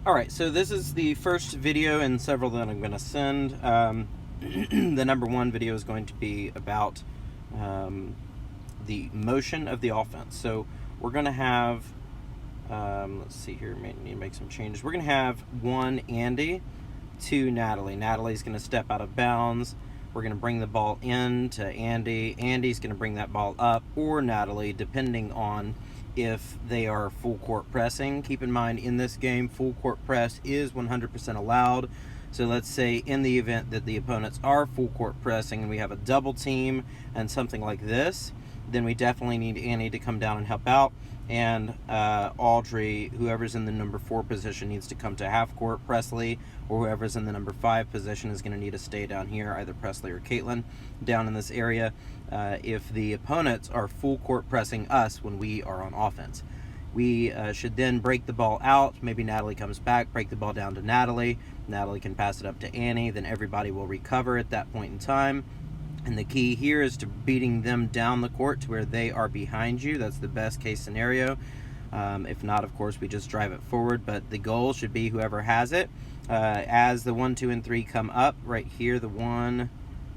Alright, so this is the first video in several that I'm going to send. The number one video is going to be about the motion of the offense. So we're going to have, let's see here, may need to make some changes. We're going to have 1 Andy, 2 Natalie. Natalie's going to step out of bounds. We're going to bring the ball in to Andy. Andy's going to bring that ball up, or Natalie, depending on if they are full court pressing. Keep in mind, in this game, full court press is 100% allowed. So let's say in the event that the opponents are full court pressing and we have a double team and something like this, then we definitely need Annie to come down and help out. And Audrey, whoever's in the number 4 position, needs to come to half court. Presley, or whoever's in the number 5 position, is going to need to stay down here, either Presley or Caitlin, down in this area, if the opponents are full court pressing us when we are on offense. We should then break the ball out. Maybe Natalie comes back, break the ball down to Natalie. Natalie can pass it up to Annie. Then everybody will recover at that point in time. And the key here is to beating them down the court to where they are behind you. That's the best case scenario. If not, of course, we just drive it forward. But the goal should be whoever has it. As the 1, 2, and 3 come up, right here, the 1,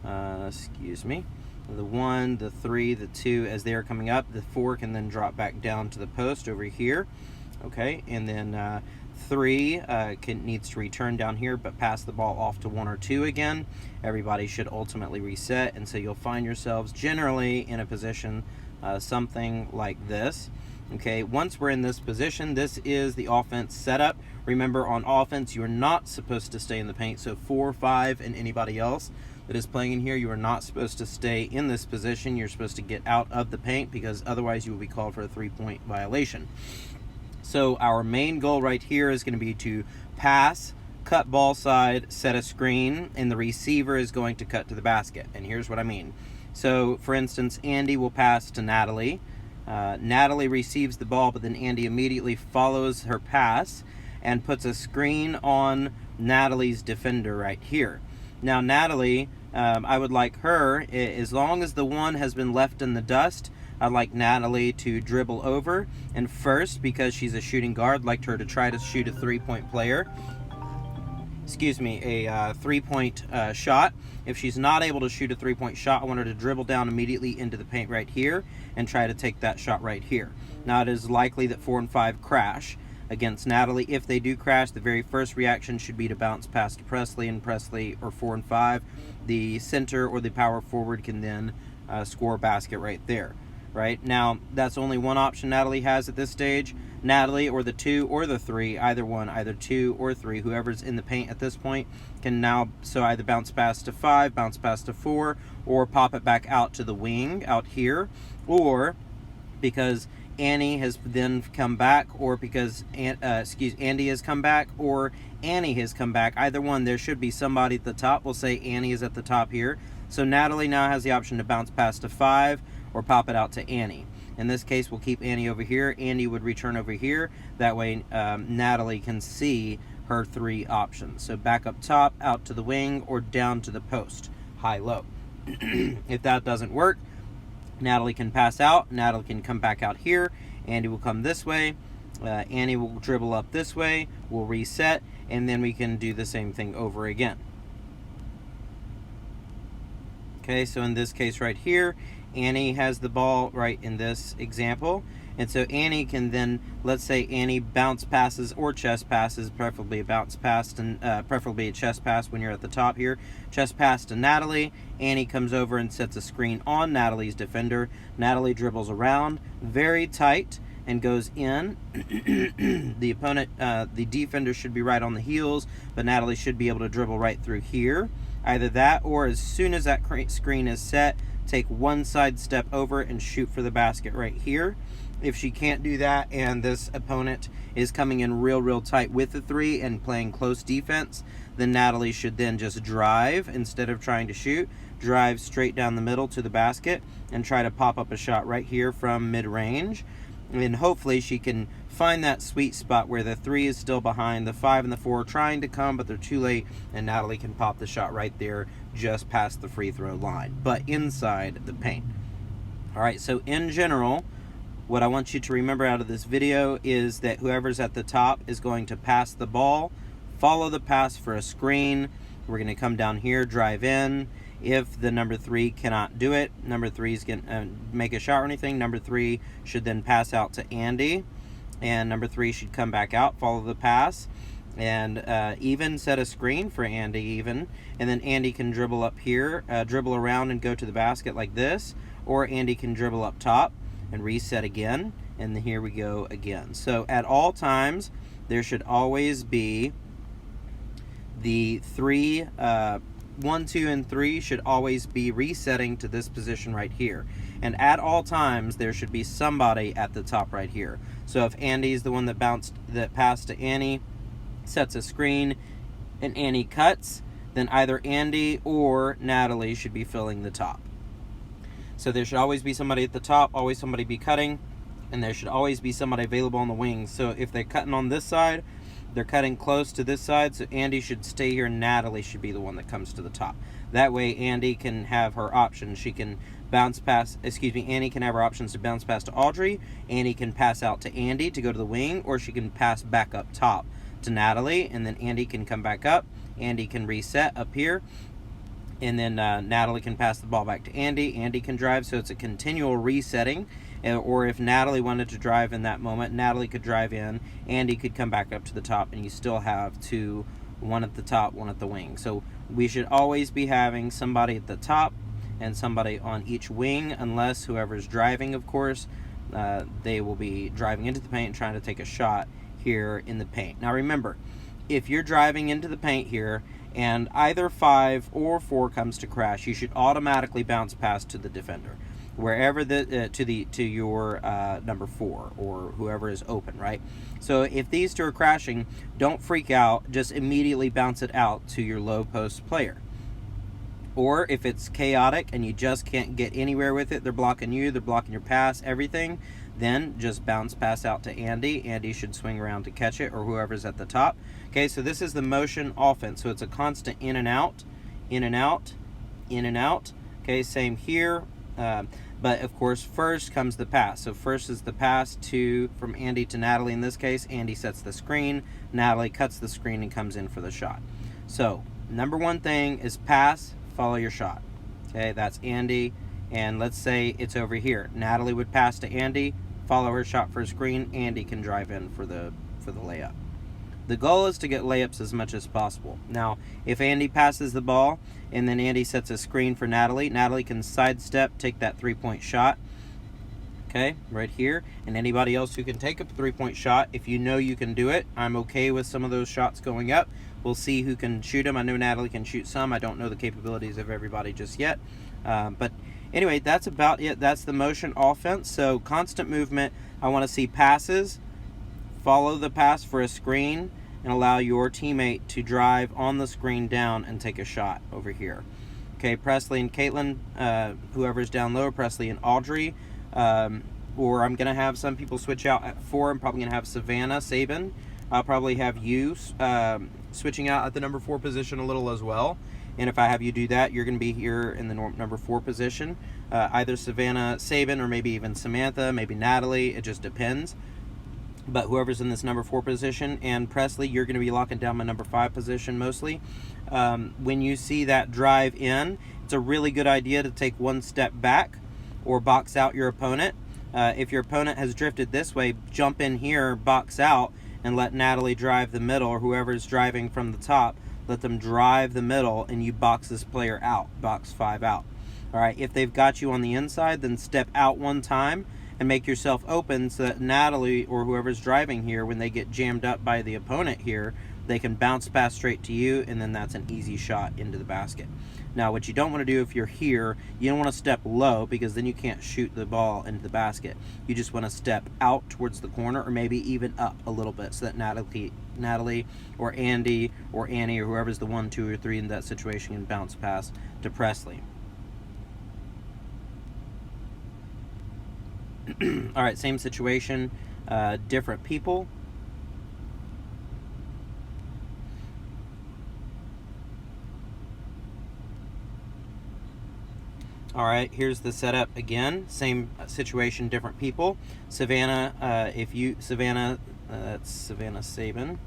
the 1, the 3, the 2, as they are coming up, the 4 can then drop back down to the post over here. Okay, and then 3 needs to return down here, but pass the ball off to 1 or 2 again. Everybody should ultimately reset, and so you'll find yourselves generally in a position something like this. Okay, once we're in this position, this is the offense setup. Remember, on offense, you're not supposed to stay in the paint. So 4, 5, and anybody else that is playing in here, you are not supposed to stay in this position. You're supposed to get out of the paint, because otherwise you will be called for a 3-point violation. So our main goal right here is going to be to pass, cut ball side, set a screen, and the receiver is going to cut to the basket. And here's what I mean. So, for instance, Andy will pass to Natalie. Natalie receives the ball, but then Andy immediately follows her pass and puts a screen on Natalie's defender right here. Now, Natalie, I would like her, as long as the 1 has been left in the dust, I'd like Natalie to dribble over. And first, because she's a shooting guard, I'd like her to try to shoot a 3-point player. A 3-point shot. If she's not able to shoot a 3-point shot, I want her to dribble down immediately into the paint right here and try to take that shot right here. Now, it is likely that 4 and 5 crash against Natalie. If they do crash, the very first reaction should be to bounce past to Presley, and Presley, or 4 and 5, the center or the power forward, can then score a basket right there. Right now, that's only one option Natalie has at this stage. Natalie, or the 2 or the 3, either one, either 2 or 3, whoever's in the paint at this point, can now either bounce pass to 5, bounce pass to 4, or pop it back out to the wing out here, or because Annie has then come back, or because Andy has come back, or Annie has come back. Either one, there should be somebody at the top. We'll say Annie is at the top here. So Natalie now has the option to bounce pass to 5 or pop it out to Annie. In this case, we'll keep Annie over here. Andy would return over here. That way, Natalie can see her 3 options. So back up top, out to the wing, or down to the post, high, low. If that doesn't work, Natalie can pass out. Natalie can come back out here. Andy will come this way. Annie will dribble up this way. We'll reset, and then we can do the same thing over again. Okay, so in this case right here, Annie has the ball right in this example. And so Annie can then, let's say Annie bounce passes or chest passes, preferably a bounce pass, and preferably a chest pass when you're at the top here. Chest pass to Natalie. Annie comes over and sets a screen on Natalie's defender. Natalie dribbles around very tight and goes in. The opponent, the defender should be right on the heels, but Natalie should be able to dribble right through here. Either that, or as soon as that screen is set, take one side step over and shoot for the basket right here. If she can't do that, and this opponent is coming in real tight with the 3 and playing close defense, then Natalie should then just drive instead of trying to shoot. Drive straight down the middle to the basket and try to pop up a shot right here from mid-range. And hopefully she can find that sweet spot where the 3 is still behind, the 5 and the 4 are trying to come, but they're too late, and Natalie can pop the shot right there just past the free throw line, but inside the paint. All right, so in general, What I want you to remember out of this video is that whoever's at the top is going to pass the ball, follow the pass for a screen. We're going to come down here, drive in. If the number 3 cannot do it, number 3 is going to make a shot or anything. Number 3 should then pass out to Andy, and number 3 should come back out, follow the pass, and even set a screen for Andy even, and then Andy can dribble up here, dribble around and go to the basket like this, or Andy can dribble up top and reset again, and here we go again. So at all times there should always be the 1, 2, and 3 should always be resetting to this position right here. And at all times, there should be somebody at the top right here. So if Andy's the one that passed to Annie, sets a screen, and Annie cuts, then either Andy or Natalie should be filling the top. So there should always be somebody at the top, always somebody be cutting, and there should always be somebody available on the wings. So if they're cutting on this side, they're cutting close to this side, so Andy should stay here. Natalie should be the one that comes to the top. That way Andy can have her options. She can bounce pass, Annie can have her options to bounce pass to Audrey. Annie can pass out to Andy to go to the wing, or she can pass back up top to Natalie, and then Andy can come back up. Andy can reset up here, and then Natalie can pass the ball back to Andy. Andy can drive, so it's a continual resetting. Or if Natalie wanted to drive in that moment, Natalie could drive in, Andy could come back up to the top, and you still have two, one at the top, one at the wing. So we should always be having somebody at the top and somebody on each wing, unless whoever's driving, of course, they will be driving into the paint and trying to take a shot here in the paint. Now remember, if you're driving into the paint here and either 5 or 4 comes to crash, you should automatically bounce past to the defender, wherever to your number 4 or whoever is open, right? So if these two are crashing, don't freak out, just immediately bounce it out to your low post player. Or if it's chaotic and you just can't get anywhere with it, they're blocking you, they're blocking your pass, everything, then just bounce pass out to Andy. Andy should swing around to catch it, or whoever's at the top. Okay, so this is the motion offense, so it's a constant in and out, in and out, in and out. Okay, same here. But of course, first comes the pass. So first is the pass from Andy to Natalie in this case. Andy sets the screen, Natalie cuts the screen and comes in for the shot. So number one thing is pass, follow your shot. Okay, that's Andy, and let's say it's over here. Natalie would pass to Andy, follow her shot for a screen. Andy can drive in for the layup. The goal is to get layups as much as possible. Now, if Andy passes the ball and then Andy sets a screen for Natalie, Natalie can sidestep, take that 3-point shot, okay, right here. And anybody else who can take a 3-point shot, if you know you can do it, I'm okay with some of those shots going up. We'll see who can shoot them. I know Natalie can shoot some. I don't know the capabilities of everybody just yet. But anyway, that's about it. That's the motion offense. So constant movement. I want to see passes. Follow the pass for a screen and allow your teammate to drive on the screen down and take a shot over here. Okay, Presley and Caitlin, whoever's down low, Presley and Audrey, or I'm going to have some people switch out at 4. I'm probably going to have Savannah, Sabin. I'll probably have you switching out at the number 4 position a little as well. And if I have you do that, you're going to be here in the number 4 position. Either Savannah, Sabin, or maybe even Samantha, maybe Natalie. It just depends. But whoever's in this number 4 position, and Presley, you're going to be locking down my number 5 position mostly. When you see that drive in, it's a really good idea to take one step back or box out your opponent. If your opponent has drifted this way, jump in here, box out, and let Natalie drive the middle, or whoever's driving from the top, let them drive the middle, and you box this player out, box 5 out. All right, if they've got you on the inside, then step out one time and make yourself open so that Natalie or whoever's driving here, when they get jammed up by the opponent here, they can bounce pass straight to you, and then that's an easy shot into the basket. Now, what you don't want to do if you're here, you don't want to step low, because then you can't shoot the ball into the basket. You just want to step out towards the corner, or maybe even up a little bit, so that Natalie or Andy or Annie or whoever's the 1, 2, or 3 in that situation can bounce pass to Presley. All right, same situation, different people. All right, here's the setup again. Same situation, different people. Savannah, that's Savannah Sabin.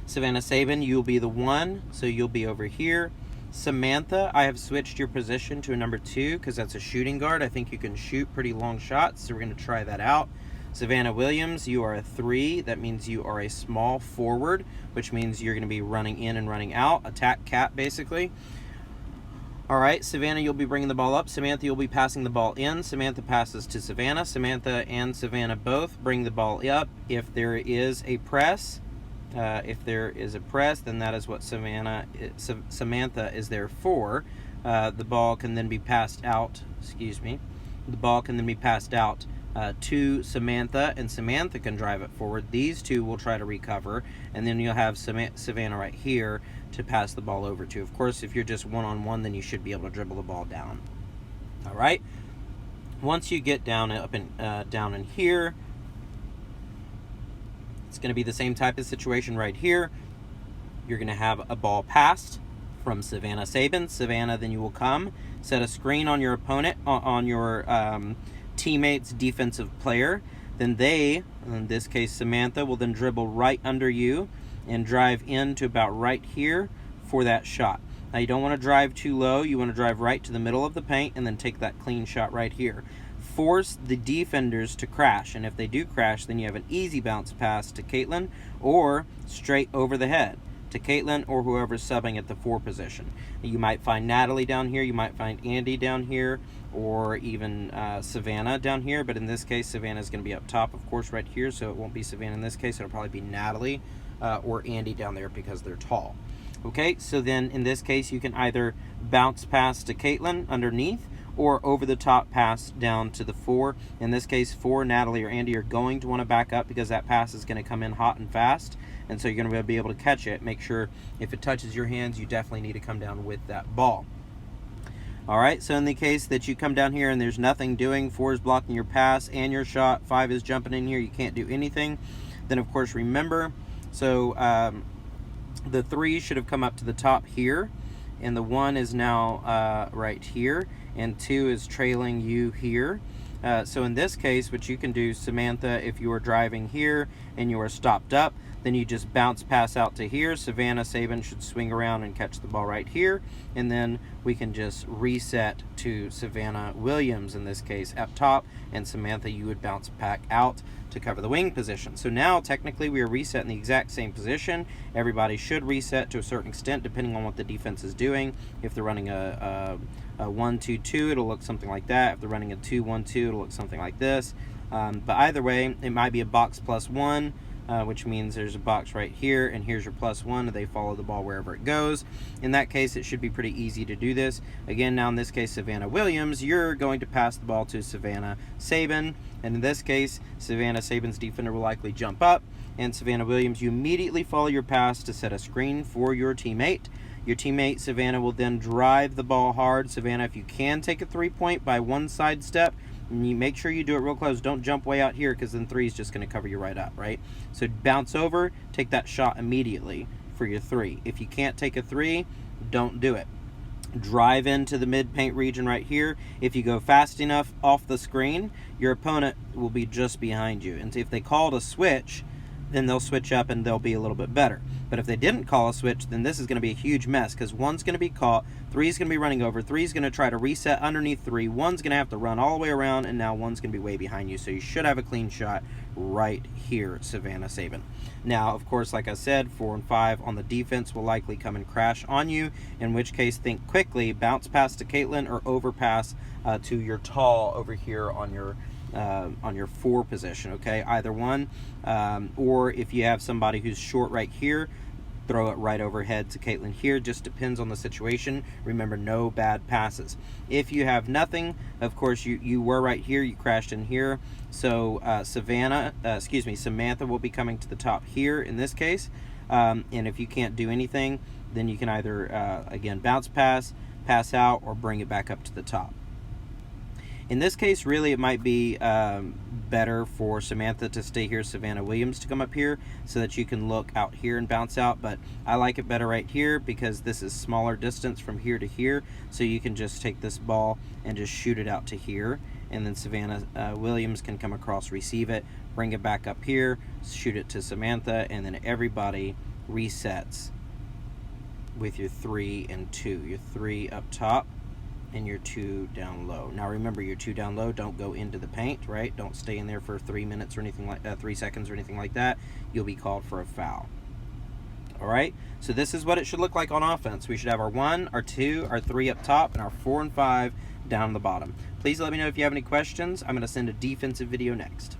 Savannah Sabin, you'll be the 1, so you'll be over here. Samantha, I have switched your position to a number 2 because that's a shooting guard. I think you can shoot pretty long shots, so we're going to try that out. Savannah Williams, you are a 3. That means you are a small forward, which means you're going to be running in and running out. Attack cat, basically. All right, Savannah, you'll be bringing the ball up. Samantha, you'll be passing the ball in. Samantha passes to Savannah. Samantha and Savannah both bring the ball up. If there is a press, then that is what Samantha is there for. The ball can then be passed out. The ball can then be passed out to Samantha, and Samantha can drive it forward. These two will try to recover, and then you'll have Savannah right here to pass the ball over to. Of course, if you're just one-on-one, then you should be able to dribble the ball down. All right. Once you get down in here, it's going to be the same type of situation right here. You're going to have a ball passed from Savannah Sabin. Savannah, then you will come, set a screen on your opponent, on your teammate's defensive player. Then they, in this case Samantha, will then dribble right under you and drive into about right here for that shot. Now you don't want to drive too low. You want to drive right to the middle of the paint and then take that clean shot right here. Force the defenders to crash, and if they do crash, then you have an easy bounce pass to Caitlin or straight over the head to Caitlin or whoever's subbing at the 4 position. You might find Natalie down here, you might find Andy down here, or even Savannah down here, but in this case Savannah is going to be up top, of course, right here, so it won't be Savannah in this case. It'll probably be Natalie or Andy down there because they're tall. Okay, so then in this case you can either bounce pass to Caitlin underneath or over the top pass down to the 4. In this case, 4, Natalie or Andy are going to want to back up because that pass is going to come in hot and fast, and so you're going to be able to catch it. Make sure if it touches your hands, you definitely need to come down with that ball. All right, so in the case that you come down here and there's nothing doing, 4 is blocking your pass and your shot, 5 is jumping in here, you can't do anything, then of course remember, so the 3 should have come up to the top here, and the 1 is now right here, and 2 is trailing you here. So in this case, what you can do, Samantha, if you are driving here and you are stopped up, then you just bounce pass out to here. Savannah Sabin should swing around and catch the ball right here, and then we can just reset to Savannah Williams in this case up top, and Samantha, you would bounce back out to cover the wing position. So now technically we are reset in the exact same position. Everybody should reset to a certain extent depending on what the defense is doing. If they're running a 1-2-2, it'll look something like that. If they're running a 2-1-2, it'll look something like this. But either way, it might be a box +1, which means there's a box right here, and here's your +1, and they follow the ball wherever it goes. In that case, it should be pretty easy to do this. Again, now in this case, Savannah Williams, you're going to pass the ball to Savannah Sabin, and in this case, Savannah Sabin's defender will likely jump up, and Savannah Williams, you immediately follow your pass to set a screen for your teammate. Your teammate, Savannah, will then drive the ball hard. Savannah, if you can take a 3-point by one side step, you make sure you do it real close. Don't jump way out here because then 3 is just going to cover you right up, right? So bounce over, take that shot immediately for your 3. If you can't take a 3, don't do it. Drive into the mid-paint region right here. If you go fast enough off the screen, your opponent will be just behind you. And if they called a switch, then they'll switch up and they'll be a little bit better. But if they didn't call a switch, then this is going to be a huge mess because 1's going to be caught, 3's going to be running over, 3's going to try to reset underneath 3, 1's going to have to run all the way around, and now 1's going to be way behind you. So you should have a clean shot right here, Savannah Sabin. Now, of course, like I said, 4 and 5 on the defense will likely come and crash on you, in which case think quickly, bounce pass to Caitlin or overpass to your tall over here on your 4 position, okay? Either one, or if you have somebody who's short right here, throw it right overhead to Caitlin here. Just depends on the situation. Remember, no bad passes. If you have nothing, of course, you were right here, you crashed in here, so Samantha will be coming to the top here in this case, and if you can't do anything, then you can either, again, bounce pass out, or bring it back up to the top. In this case, really, it might be better for Samantha to stay here, Savannah Williams to come up here, so that you can look out here and bounce out. But I like it better right here because this is smaller distance from here to here, so you can just take this ball and just shoot it out to here, and then Savannah Williams can come across, receive it, bring it back up here, shoot it to Samantha, and then everybody resets with your 3 and 2. Your 3 up top and your 2 down low. Now remember, your 2 down low don't go into the paint, right? Don't stay in there for 3 minutes or anything like 3 seconds or anything like that. You'll be called for a foul. All right, so this is what it should look like on offense. We should have our 1, our 2, our 3 up top, and our 4 and 5 down the bottom. Please let me know if you have any questions. I'm going to send a defensive video next.